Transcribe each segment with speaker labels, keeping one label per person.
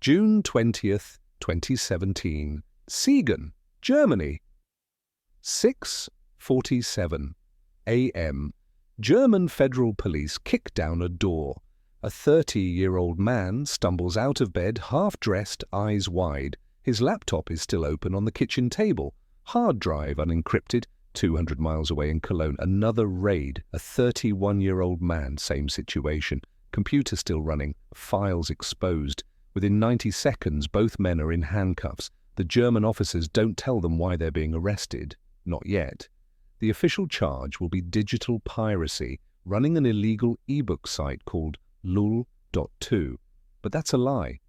Speaker 1: June 20th, 2017, Siegen, Germany. 6:47 a.m. German federal police kick down a door. A 30-year-old man stumbles out of bed, half-dressed, eyes wide. His laptop is still open on the kitchen table. Hard drive unencrypted, 200 miles away in Cologne. Another raid. A 31-year-old man, same situation. Computer still running, files exposed. Within 90 seconds, both men are in handcuffs. The German officers don't tell them why they're being arrested. Not yet. The official charge will be digital piracy, running an illegal ebook site called lul.to. But that's a lie.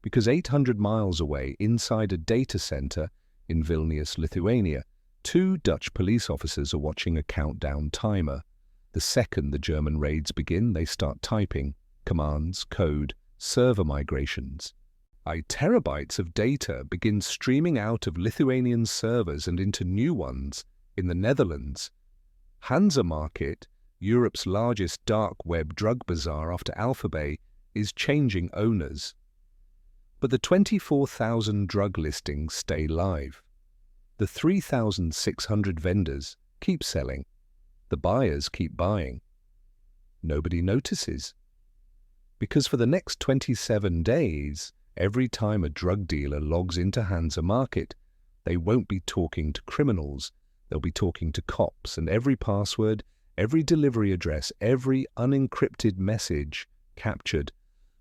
Speaker 1: Because 800 miles away, inside a data center in Vilnius, Lithuania, 2 Dutch police officers are watching a countdown timer. The second the German raids begin, they start typing commands, code, server migrations. Terabytes of data begin streaming out of Lithuanian servers and into new ones in the Netherlands. Hansa Market, Europe's largest dark web drug bazaar after AlphaBay, is changing owners. But the 24,000 drug listings stay live. The 3,600 vendors keep selling. The buyers keep buying. Nobody notices. Because for the next 27 days, every time a drug dealer logs into Hansa Market, they won't be talking to criminals. They'll be talking to cops, and every password, every delivery address, every unencrypted message captured.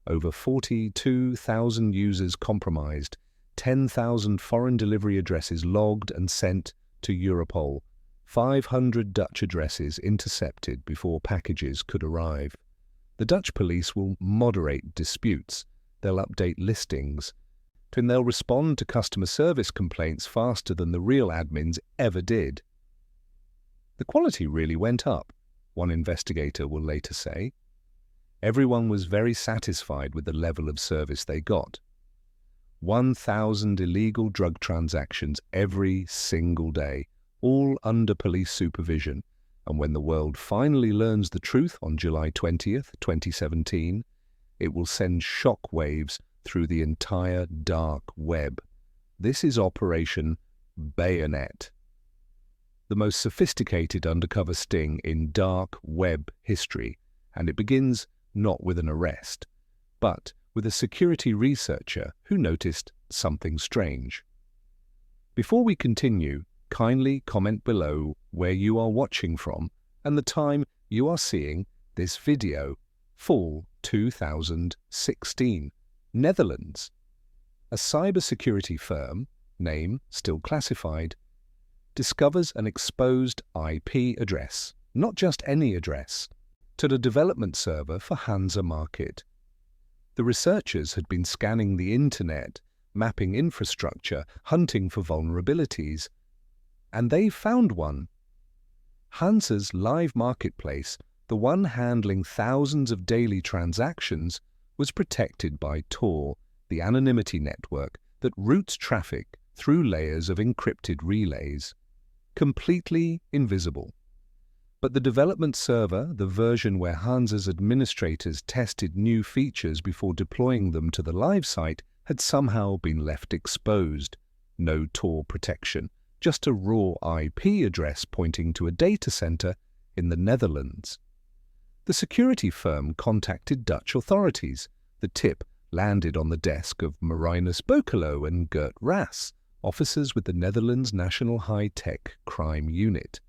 Speaker 1: Over 42,000 users compromised, 10,000 foreign delivery addresses logged and sent to Europol, 500 Dutch addresses intercepted before packages could arrive. The Dutch police will moderate disputes. They'll update listings, and they'll respond to customer service complaints faster than the real admins ever did. The quality really went up, one investigator will later say. Everyone was very satisfied with the level of service they got. 1,000 illegal drug transactions every single day, all under police supervision. And when the world finally learns the truth on July 20th, 2017, it will send shock waves through the entire dark web. This is Operation Bayonet, the most sophisticated undercover sting in dark web history, and it begins not with an arrest, but with a security researcher who noticed something strange. Before we continue, kindly comment below where you are watching from and the time you are seeing this video. Fall 2016, Netherlands. A cybersecurity firm, name still classified, discovers an exposed IP address, not just any address, to the development server for Hansa Market. The researchers had been scanning the internet, mapping infrastructure, hunting for vulnerabilities, and they found one. Hansa's live marketplace, the one handling thousands of daily transactions, was protected by Tor, the anonymity network that routes traffic through layers of encrypted relays. Completely invisible. But the development server, the version where Hansa's administrators tested new features before deploying them to the live site, had somehow been left exposed. No Tor protection, just a raw IP address pointing to a data center in the Netherlands. The security firm contacted Dutch authorities. The tip landed on the desk of Marinus Bokelo and Gert Ras, officers with the Netherlands National High-Tech Crime Unit.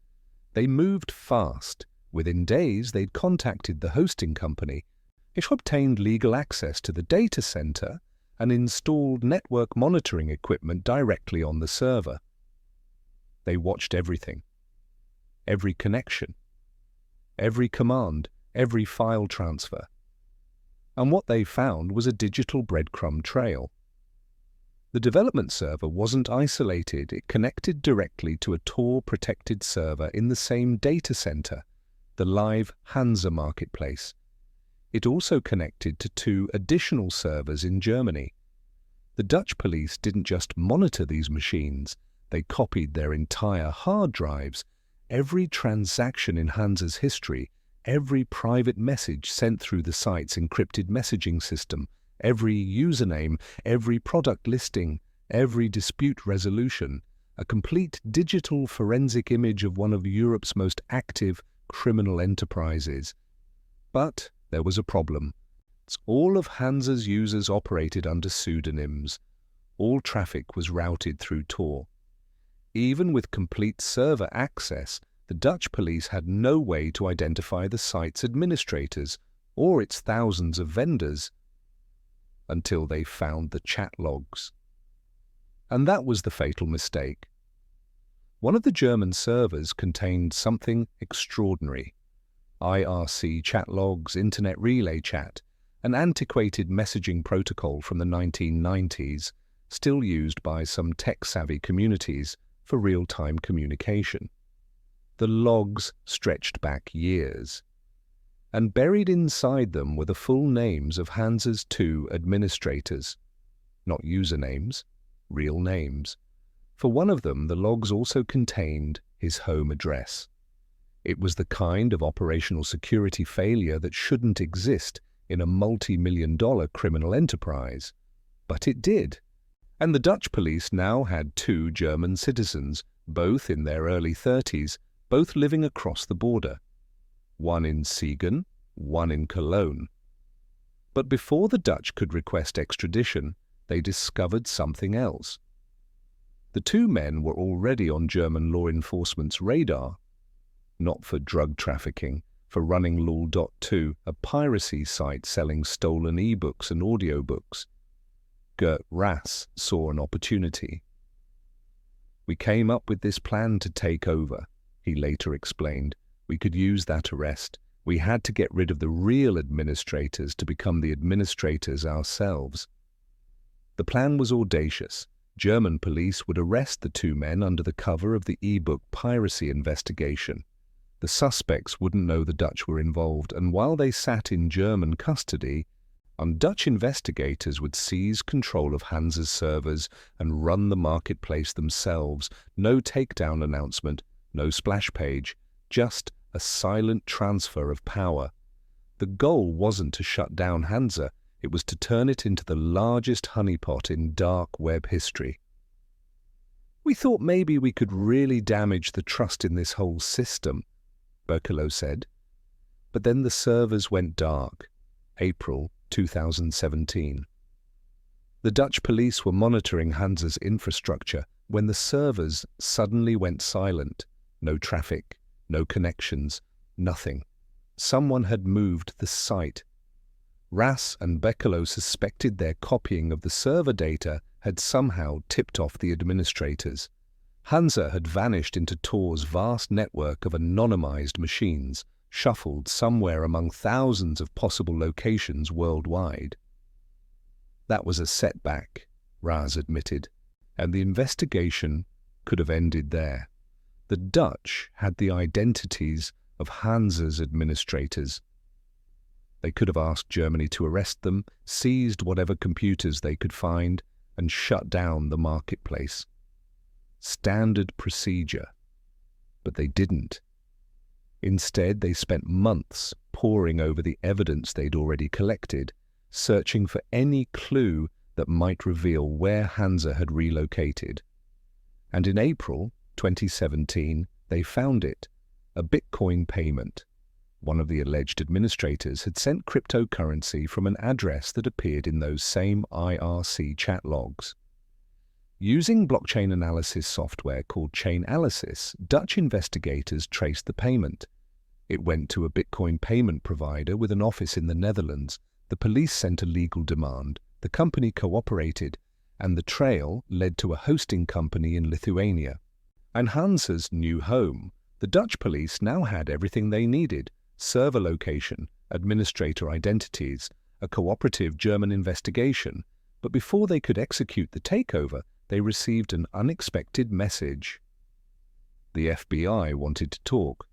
Speaker 1: They moved fast. Within days, they'd contacted the hosting company. It obtained legal access to the data center and installed network monitoring equipment directly on the server. They watched everything. Every connection. Every command. Every file transfer. And what they found was a digital breadcrumb trail. The development server wasn't isolated. It connected directly to a Tor-protected server in the same data center, the live Hansa marketplace. It also connected to 2 additional servers in Germany. The Dutch police didn't just monitor these machines. They copied their entire hard drives, every transaction in Hansa's history, every private message sent through the site's encrypted messaging system, every username, every product listing, every dispute resolution, a complete digital forensic image of one of Europe's most active criminal enterprises. But there was a problem. All of Hansa's users operated under pseudonyms. All traffic was routed through Tor. Even with complete server access, the Dutch police had no way to identify the site's administrators or its thousands of vendors until they found the chat logs. And that was the fatal mistake. One of the German servers contained something extraordinary. IRC chat logs, internet relay chat, an antiquated messaging protocol from the 1990s, still used by some tech-savvy communities for real-time communication. The logs stretched back years, and buried inside them were the full names of Hansa's 2 administrators. Not usernames, real names. For one of them, the logs also contained his home address. It was the kind of operational security failure that shouldn't exist in a multi-million-dollar criminal enterprise. But it did. And the Dutch police now had 2 German citizens, both in their early 30s, both living across the border. One in Siegen, one in Cologne. But before the Dutch could request extradition, they discovered something else. The 2 men were already on German law enforcement's radar, not for drug trafficking, for running Lul.2, a piracy site selling stolen e-books and audiobooks. Gert Rass saw an opportunity. "We came up with this plan to take over," he later explained. "We could use that arrest. We had to get rid of the real administrators to become the administrators ourselves." The plan was audacious. German police would arrest the 2 men under the cover of the e-book piracy investigation. The suspects wouldn't know the Dutch were involved, and while they sat in German custody, Dutch investigators would seize control of Hansa's servers and run the marketplace themselves. No takedown announcement, no splash page, just a silent transfer of power. The goal wasn't to shut down Hansa, it was to turn it into the largest honeypot in dark web history. "We thought maybe we could really damage the trust in this whole system," Berkelo said. But then the servers went dark. April 2017. The Dutch police were monitoring Hansa's infrastructure when the servers suddenly went silent. No traffic, no connections, nothing. Someone had moved the site. Rass and Berkelo suspected their copying of the server data had somehow tipped off the administrators. Hansa had vanished into Tor's vast network of anonymized machines, shuffled somewhere among thousands of possible locations worldwide. That was a setback, Rass admitted, and the investigation could have ended there. The Dutch had the identities of Hansa's administrators. They could have asked Germany to arrest them, seized whatever computers they could find, and shut down the marketplace. Standard procedure. But they didn't. Instead, they spent months poring over the evidence they'd already collected, searching for any clue that might reveal where Hansa had relocated. And in April 2017, they found it, a Bitcoin payment. One of the alleged administrators had sent cryptocurrency from an address that appeared in those same IRC chat logs. Using blockchain analysis software called Chainalysis, Dutch investigators traced the payment. It went to a Bitcoin payment provider with an office in the Netherlands. The police sent a legal demand. The company cooperated, and the trail led to a hosting company in Lithuania. And Hansa's new home. The Dutch police now had everything they needed: server location, administrator identities, a cooperative German investigation. But before they could execute the takeover, they received an unexpected message. The FBI wanted to talk.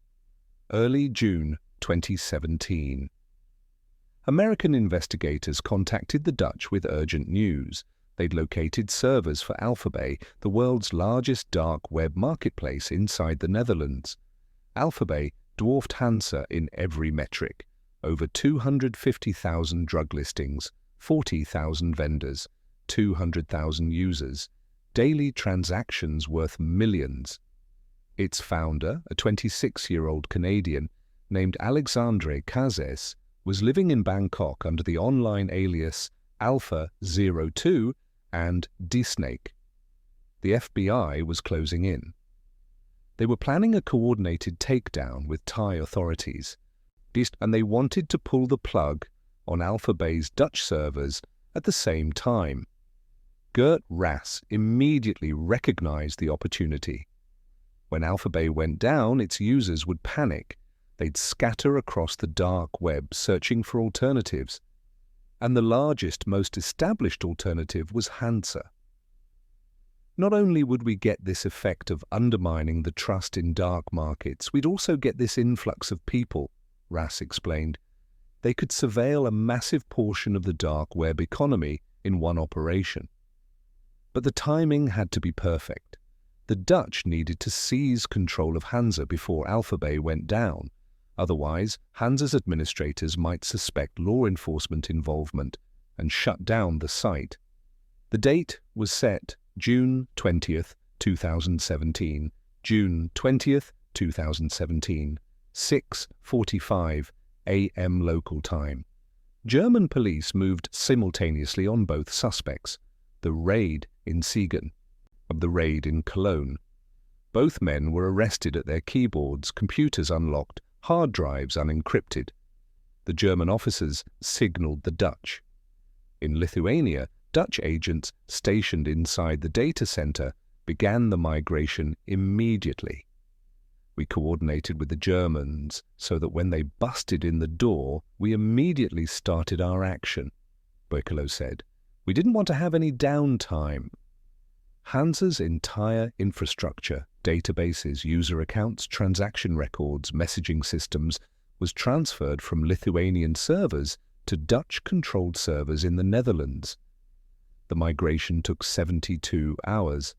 Speaker 1: Early June 2017. American investigators contacted the Dutch with urgent news. They'd located servers for AlphaBay, the world's largest dark web marketplace inside the Netherlands. AlphaBay dwarfed Hansa in every metric. Over 250,000 drug listings, 40,000 vendors, 200,000 users, daily transactions worth millions. Its founder, a 26-year-old Canadian named Alexandre Cazes, was living in Bangkok under the online alias Alpha02 and D-Snake. The FBI was closing in. They were planning a coordinated takedown with Thai authorities, and they wanted to pull the plug on AlphaBay's Dutch servers at the same time. Gert Rass immediately recognized the opportunity. When AlphaBay went down, its users would panic. They'd scatter across the dark web searching for alternatives. And the largest, most established alternative was Hansa. Not only would we get this effect of undermining the trust in dark markets, we'd also get this influx of people, Rass explained. They could surveil a massive portion of the dark web economy in one operation. But the timing had to be perfect. The Dutch needed to seize control of Hansa before AlphaBay went down. Otherwise, Hansa's administrators might suspect law enforcement involvement and shut down the site. The date was set June 20th, 2017. June 20th, 2017. 6:45 a.m. local time. German police moved simultaneously on both suspects, the raid in Siegen and the raid in Cologne. Both men were arrested at their keyboards, computers unlocked, hard drives unencrypted. The German officers signaled the Dutch. In Lithuania, Dutch agents stationed inside the data center began the migration immediately. We coordinated with the Germans so that when they busted in the door, we immediately started our action, Boekelo said. We didn't want to have any downtime. Hansa's entire infrastructure, databases, user accounts, transaction records, messaging systems, was transferred from Lithuanian servers to Dutch-controlled servers in the Netherlands. The migration took 72 hours.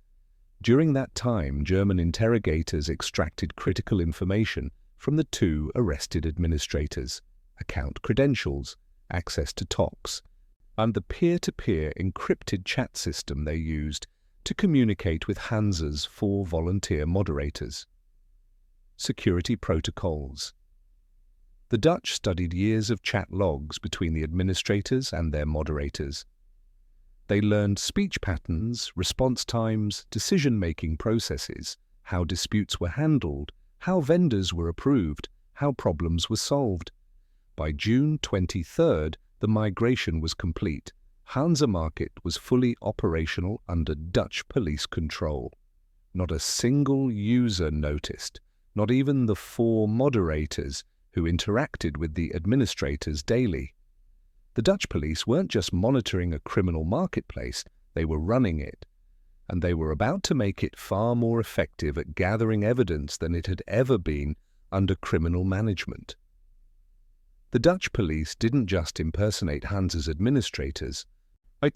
Speaker 1: During that time, German interrogators extracted critical information from the two arrested administrators, account credentials, access to TOCs, and the peer-to-peer encrypted chat system they used to communicate with Hansa's 4 volunteer moderators. Security protocols. The Dutch studied years of chat logs between the administrators and their moderators. They learned speech patterns, response times, decision-making processes, how disputes were handled, how vendors were approved, how problems were solved. By June 23rd, the migration was complete. Hansa Market was fully operational under Dutch police control. Not a single user noticed, not even the 4 moderators who interacted with the administrators daily. The Dutch police weren't just monitoring a criminal marketplace, they were running it. And they were about to make it far more effective at gathering evidence than it had ever been under criminal management. The Dutch police didn't just impersonate Hansa's administrators.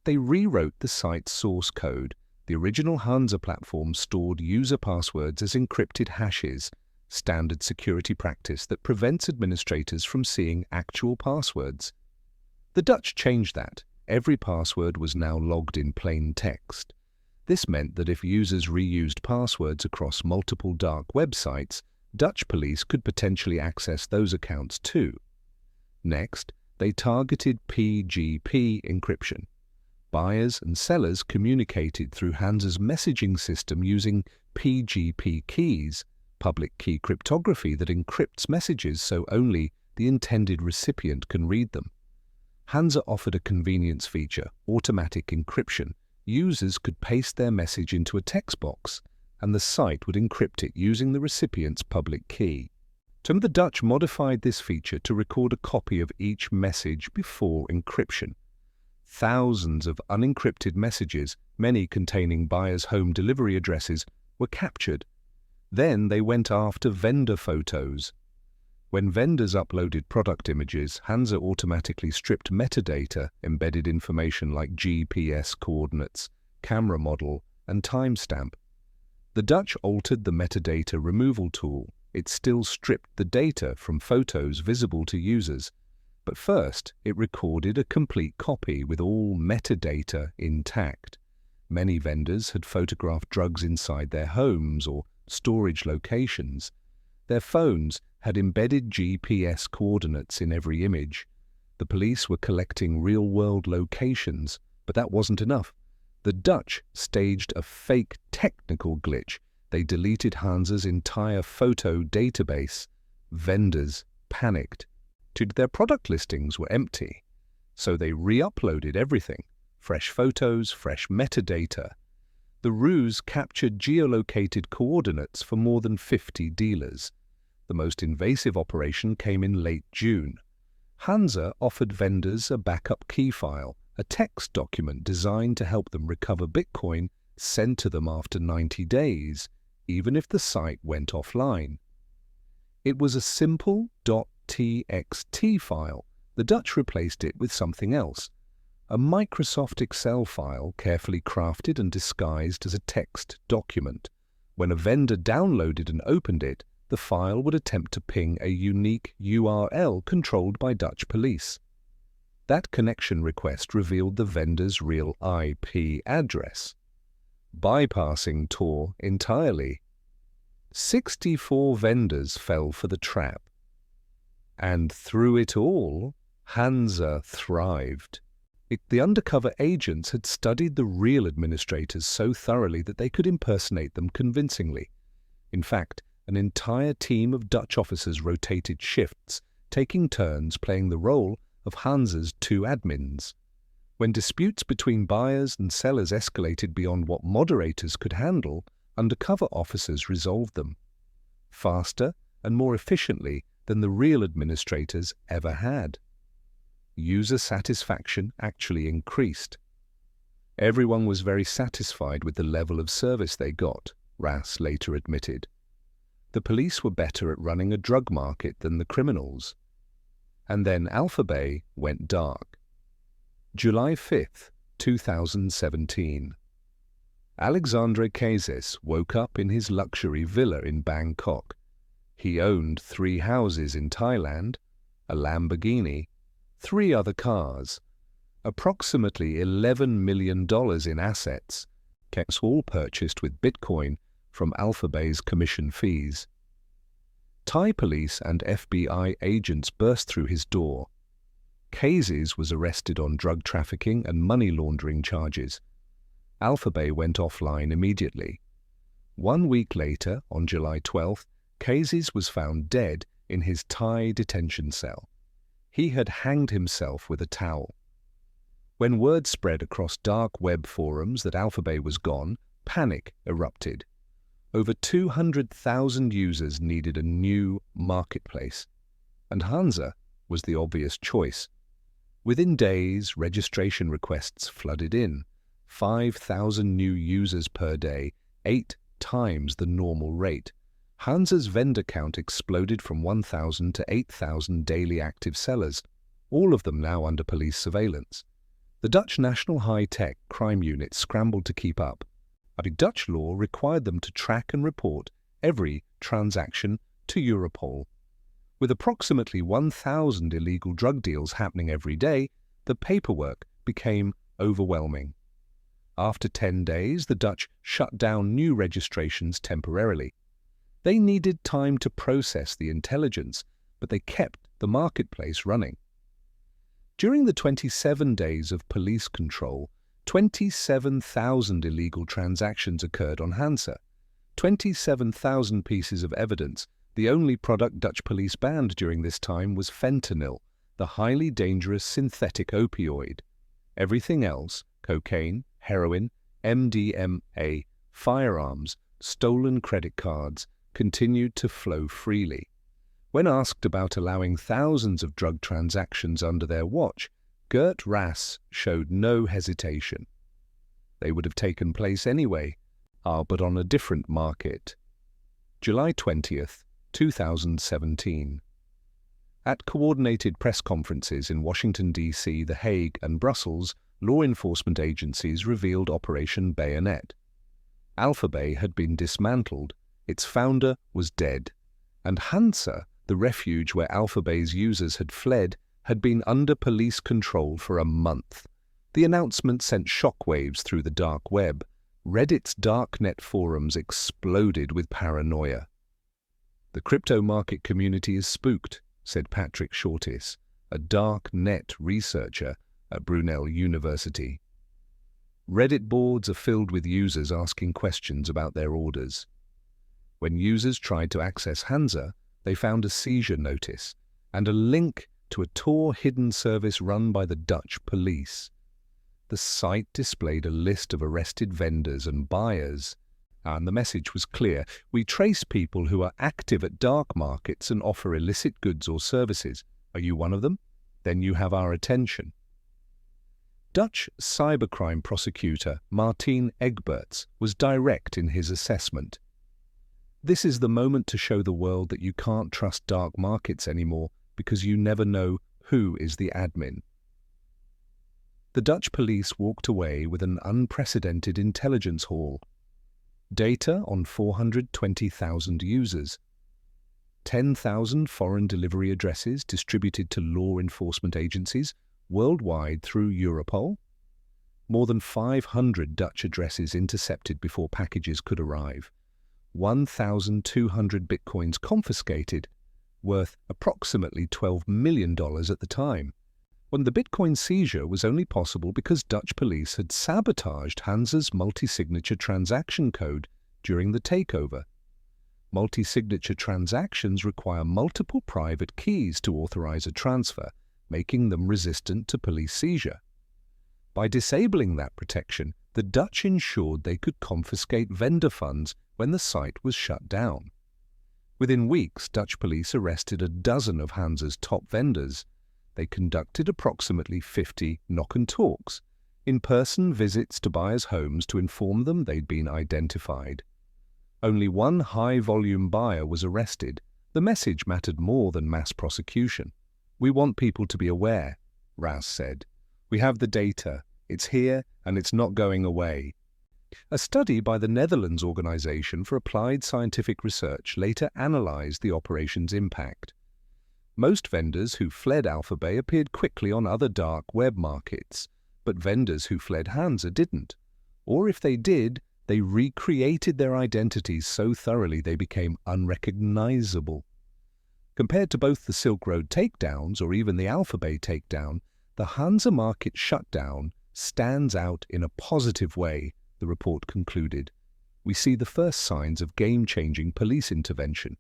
Speaker 1: They rewrote the site's source code. The original Hansa platform stored user passwords as encrypted hashes, standard security practice that prevents administrators from seeing actual passwords. The Dutch changed that. Every password was now logged in plain text. This meant that if users reused passwords across multiple dark websites, Dutch police could potentially access those accounts too. Next, they targeted PGP encryption. Buyers and sellers communicated through Hansa's messaging system using PGP keys, public key cryptography that encrypts messages so only the intended recipient can read them. Hansa offered a convenience feature, automatic encryption. Users could paste their message into a text box, and the site would encrypt it using the recipient's public key. The Dutch modified this feature to record a copy of each message before encryption. Thousands of unencrypted messages, many containing buyers' home delivery addresses, were captured. Then they went after vendor photos. When vendors uploaded product images, Hansa automatically stripped metadata, embedded information like GPS coordinates, camera model, and timestamp. The Dutch altered the metadata removal tool. It still stripped the data from photos visible to users. But first, it recorded a complete copy with all metadata intact. Many vendors had photographed drugs inside their homes or storage locations. Their phones had embedded GPS coordinates in every image. The police were collecting real-world locations, but that wasn't enough. The Dutch staged a fake technical glitch. They deleted Hansa's entire photo database. Vendors panicked. Their product listings were empty, so they re-uploaded everything. Fresh photos, fresh metadata. The ruse captured geolocated coordinates for more than 50 dealers. The most invasive operation came in late June. Hansa offered vendors a backup key file, a text document designed to help them recover Bitcoin sent to them after 90 days, even if the site went offline. It was a simple .txt file. The Dutch replaced it with something else, a Microsoft Excel file carefully crafted and disguised as a text document. When a vendor downloaded and opened it, the file would attempt to ping a unique URL controlled by Dutch police. That connection request revealed the vendor's real IP address, bypassing Tor entirely. 64 vendors fell for the trap. And through it all, Hansa thrived. The undercover agents had studied the real administrators so thoroughly that they could impersonate them convincingly. In fact, an entire team of Dutch officers rotated shifts, taking turns playing the role of Hansa's two admins. When disputes between buyers and sellers escalated beyond what moderators could handle, undercover officers resolved them faster and more efficiently than the real administrators ever had. User satisfaction actually increased. Everyone was very satisfied with the level of service they got, Rass later admitted. The police were better at running a drug market than the criminals. And then AlphaBay went dark. July 5, 2017. Alexandre Kazes woke up in his luxury villa in Bangkok. He owned 3 houses in Thailand, a Lamborghini, 3 other cars, approximately $11 million in assets, all purchased with Bitcoin from AlphaBay's commission fees. Thai police and FBI agents burst through his door. Kazes was arrested on drug trafficking and money laundering charges. AlphaBay went offline immediately. 1 week later, on July 12th, Kazes was found dead in his Thai detention cell. He had hanged himself with a towel. When word spread across dark web forums that AlphaBay was gone, panic erupted. Over 200,000 users needed a new marketplace, and Hansa was the obvious choice. Within days, registration requests flooded in. 5,000 new users per day, 8 times the normal rate. Hansa's vendor count exploded from 1,000 to 8,000 daily active sellers, all of them now under police surveillance. The Dutch National High-Tech Crime Unit scrambled to keep up. Dutch law required them to track and report every transaction to Europol. With approximately 1,000 illegal drug deals happening every day, the paperwork became overwhelming. After 10 days, the Dutch shut down new registrations temporarily. They needed time to process the intelligence, but they kept the marketplace running. During the 27 days of police control, 27,000 illegal transactions occurred on Hansa. 27,000 pieces of evidence. The only product Dutch police banned during this time was fentanyl, the highly dangerous synthetic opioid. Everything else, cocaine, heroin, MDMA, firearms, stolen credit cards, continued to flow freely. When asked about allowing thousands of drug transactions under their watch, Gert Rass showed no hesitation. They would have taken place anyway, but on a different market. July 20th, 2017. At coordinated press conferences in Washington, D.C., The Hague, and Brussels, law enforcement agencies revealed Operation Bayonet. AlphaBay had been dismantled, its founder was dead, and Hansa, the refuge where AlphaBay's users had fled, had been under police control for a month. The announcement sent shockwaves through the dark web. Reddit's darknet forums exploded with paranoia. "The crypto market community is spooked," said Patrick Shortis, a dark net researcher at Brunel University. Reddit boards are filled with users asking questions about their orders. When users tried to access Hansa, they found a seizure notice and a link to a Tor hidden service run by the Dutch police. The site displayed a list of arrested vendors and buyers, and the message was clear: "We trace people who are active at dark markets and offer illicit goods or services. Are you one of them? Then you have our attention." Dutch cybercrime prosecutor Martijn Egberts was direct in his assessment. "This is the moment to show the world that you can't trust dark markets anymore because you never know who is the admin." The Dutch police walked away with an unprecedented intelligence haul. Data on 420,000 users, 10,000 foreign delivery addresses distributed to law enforcement agencies worldwide through Europol, more than 500 Dutch addresses intercepted before packages could arrive, 1,200 bitcoins confiscated, worth approximately $12 million at the time, when the bitcoin seizure was only possible because Dutch police had sabotaged Hansa's multi-signature transaction code during the takeover. Multi-signature transactions require multiple private keys to authorize a transfer, making them resistant to police seizure. By disabling that protection, the Dutch ensured they could confiscate vendor funds when the site was shut down. Within weeks, Dutch police arrested a dozen of Hansa's top vendors. They conducted approximately 50 knock-and-talks, in-person visits to buyers' homes to inform them they'd been identified. Only one high-volume buyer was arrested. The message mattered more than mass prosecution. "We want people to be aware," Ras said. "We have the data. It's here, and it's not going away." A study by the Netherlands Organization for Applied Scientific Research later analyzed the operation's impact. Most vendors who fled AlphaBay appeared quickly on other dark web markets, but vendors who fled Hansa didn't. Or if they did, they recreated their identities so thoroughly they became unrecognizable. Compared to both the Silk Road takedowns or even the AlphaBay takedown, the Hansa Market shutdown stands out in a positive way, the report concluded. "We see the first signs of game-changing police intervention."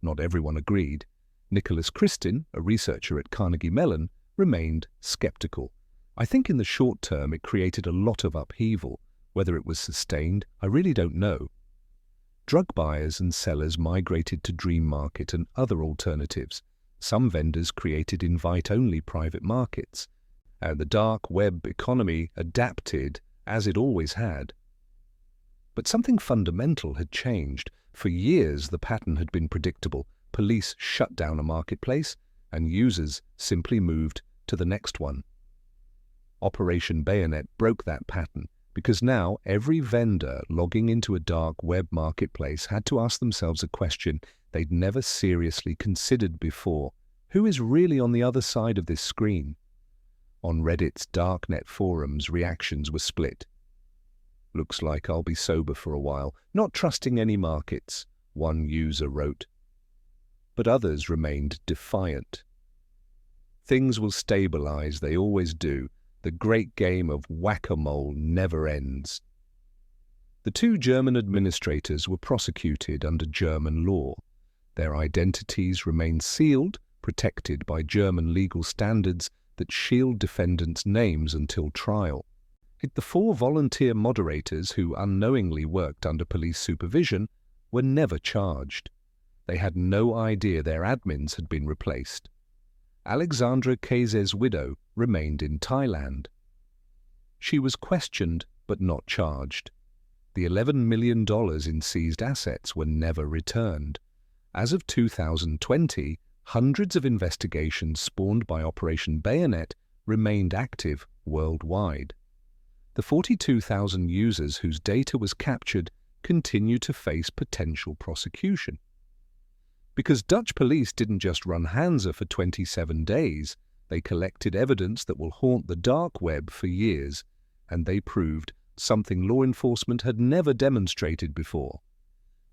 Speaker 1: Not everyone agreed. Nicholas Christin, a researcher at Carnegie Mellon, remained skeptical. "I think in the short term it created a lot of upheaval. Whether it was sustained, I really don't know." Drug buyers and sellers migrated to Dream Market and other alternatives. Some vendors created invite-only private markets, and the dark web economy adapted as it always had. But something fundamental had changed. For years the pattern had been predictable. Police shut down a marketplace, and users simply moved to the next one. Operation Bayonet broke that pattern, because now every vendor logging into a dark web marketplace had to ask themselves a question they'd never seriously considered before: who is really on the other side of this screen? On Reddit's darknet forums, reactions were split. "Looks like I'll be sober for a while, not trusting any markets," one user wrote. But others remained defiant. "Things will stabilize, they always do. The great game of whack-a-mole never ends." The two German administrators were prosecuted under German law. Their identities remained sealed, protected by German legal standards that shield defendants' names until trial. The four volunteer moderators who unknowingly worked under police supervision were never charged. They had no idea their admins had been replaced. Alexandra Kayse's widow remained in Thailand. She was questioned but not charged. The $11 million in seized assets were never returned. As of 2020, hundreds of investigations spawned by Operation Bayonet remained active worldwide. The 42,000 users whose data was captured continue to face potential prosecution. Because Dutch police didn't just run Hansa for 27 days, They collected evidence that will haunt the dark web for years, and they proved something law enforcement had never demonstrated before: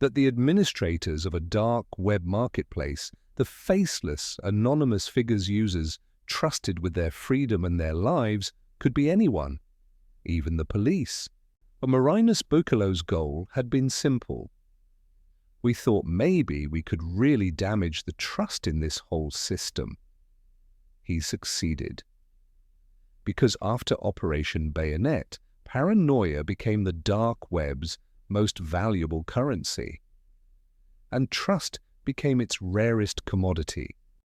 Speaker 1: that the administrators of a dark web marketplace, the faceless, anonymous figures users trusted with their freedom and their lives, could be anyone, even the police. But Marinus Bucalo's goal had been simple. We thought maybe we could really damage the trust in this whole system. He succeeded. Because after Operation Bayonet, paranoia became the dark web's most valuable currency, and trust became its rarest commodity.